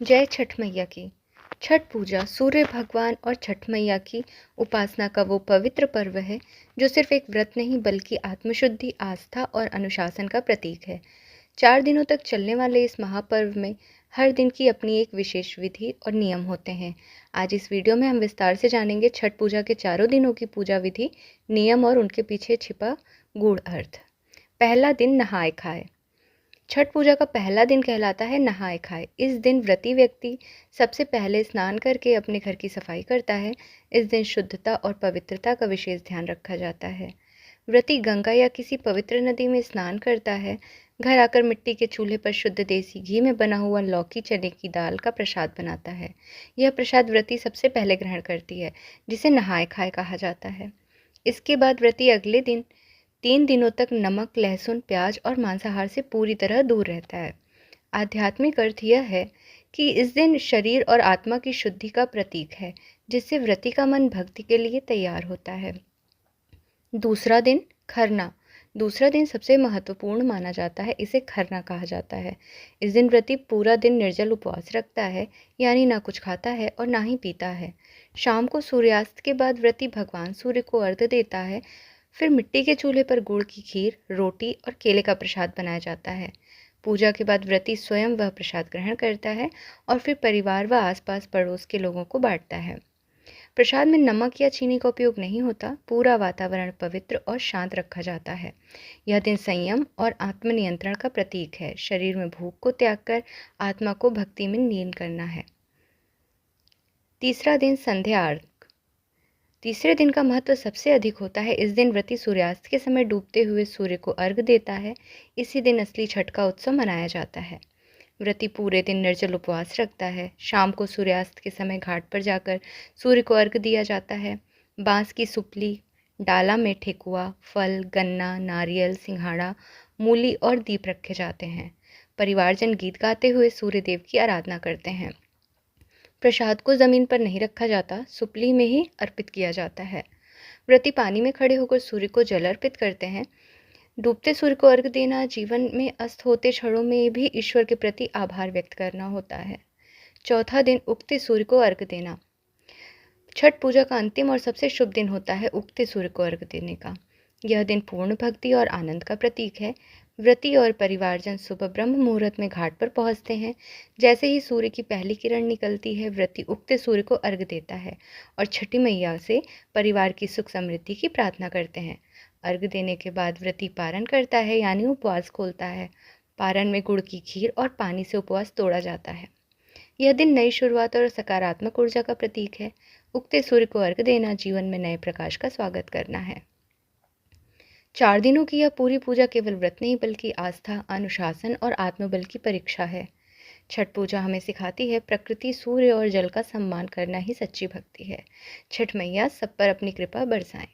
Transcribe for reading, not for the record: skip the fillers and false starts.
जय छठ मैया की। छठ पूजा सूर्य भगवान और छठ मैया की उपासना का वो पवित्र पर्व है जो सिर्फ एक व्रत नहीं बल्कि आत्मशुद्धि, आस्था और अनुशासन का प्रतीक है। 4 दिनों तक चलने वाले इस महापर्व में हर दिन की अपनी एक विशेष विधि और नियम होते हैं। आज इस वीडियो में हम विस्तार से जानेंगे छठ पूजा के चारों दिनों की पूजा विधि, नियम और उनके पीछे छिपा गूढ़ अर्थ। पहला दिन नहाए खाए। छठ पूजा का पहला दिन कहलाता है नहाए खाए। इस दिन व्रती व्यक्ति सबसे पहले स्नान करके अपने घर की सफाई करता है। इस दिन शुद्धता और पवित्रता का विशेष ध्यान रखा जाता है। व्रती गंगा या किसी पवित्र नदी में स्नान करता है। घर आकर मिट्टी के चूल्हे पर शुद्ध देसी घी में बना हुआ लौकी चने की दाल का प्रसाद बनाता है। यह प्रसाद व्रती सबसे पहले ग्रहण करती है, जिसे नहाए खाए कहा जाता है। इसके बाद व्रती अगले दिन 3 दिनों तक नमक, लहसुन, प्याज और मांसाहार से पूरी तरह दूर रहता है। आध्यात्मिक अर्थ यह है कि इस दिन शरीर और आत्मा की शुद्धि का प्रतीक है, जिससे व्रती का मन भक्ति के लिए तैयार होता है। दूसरा दिन खरना। दूसरा दिन सबसे महत्वपूर्ण माना जाता है, इसे खरना कहा जाता है। इस दिन व्रती पूरा दिन निर्जल उपवास रखता है, यानी ना कुछ खाता है और ना ही पीता है। शाम को सूर्यास्त के बाद व्रती भगवान सूर्य को अर्घ्य देता है। फिर मिट्टी के चूल्हे पर गुड़ की खीर, रोटी और केले का प्रसाद बनाया जाता है। पूजा के बाद व्रती स्वयं वह प्रसाद ग्रहण करता है और फिर परिवार व आसपास पड़ोस के लोगों को बांटता है। प्रसाद में नमक या चीनी का उपयोग नहीं होता। पूरा वातावरण पवित्र और शांत रखा जाता है। यह दिन संयम और आत्मनियंत्रण का प्रतीक है। शरीर में भूख को त्याग कर आत्मा को भक्ति में लीन करना है। तीसरा दिन संध्या अर्घ। तीसरे दिन का महत्व सबसे अधिक होता है। इस दिन व्रती सूर्यास्त के समय डूबते हुए सूर्य को अर्घ्य देता है। इसी दिन असली छठ का उत्सव मनाया जाता है। व्रती पूरे दिन निर्जल उपवास रखता है। शाम को सूर्यास्त के समय घाट पर जाकर सूर्य को अर्घ्य दिया जाता है। बांस की सुपली, डाला में ठेकुआ, फल, गन्ना, नारियल, सिंघाड़ा, मूली और दीप रखे जाते हैं। परिवारजन गीत गाते हुए सूर्य देव की आराधना करते हैं। प्रसाद को जमीन पर नहीं रखा जाता, सुपली में ही अर्पित किया जाता है। व्रती पानी में खड़े होकर सूर्य को जल अर्पित करते हैं। डूबते सूर्य को अर्घ्य देना जीवन में अस्त होते क्षणों में भी ईश्वर के प्रति आभार व्यक्त करना होता है। चौथा दिन उगते सूर्य को अर्घ्य देना। छठ पूजा का अंतिम और सबसे शुभ दिन होता है उगते सूर्य को अर्घ्य देने का। यह दिन पूर्ण भक्ति और आनंद का प्रतीक है। व्रती और परिवारजन सुबह ब्रह्म मुहूर्त में घाट पर पहुंचते हैं। जैसे ही सूर्य की पहली किरण निकलती है, व्रती उगते सूर्य को अर्घ्य देता है और छठी मैया से परिवार की सुख समृद्धि की प्रार्थना करते हैं। अर्घ्य देने के बाद व्रती पारण करता है, यानी उपवास खोलता है। पारण में गुड़ की खीर और पानी से उपवास तोड़ा जाता है। यह दिन नई शुरुआत और सकारात्मक ऊर्जा का प्रतीक है। उगते सूर्य को अर्घ्य देना जीवन में नए प्रकाश का स्वागत करना है। 4 दिनों की यह पूरी पूजा केवल व्रत नहीं बल्कि आस्था, अनुशासन और आत्मबल की परीक्षा है। छठ पूजा हमें सिखाती है प्रकृति, सूर्य और जल का सम्मान करना ही सच्ची भक्ति है। छठ मैया सब पर अपनी कृपा बरसाएं।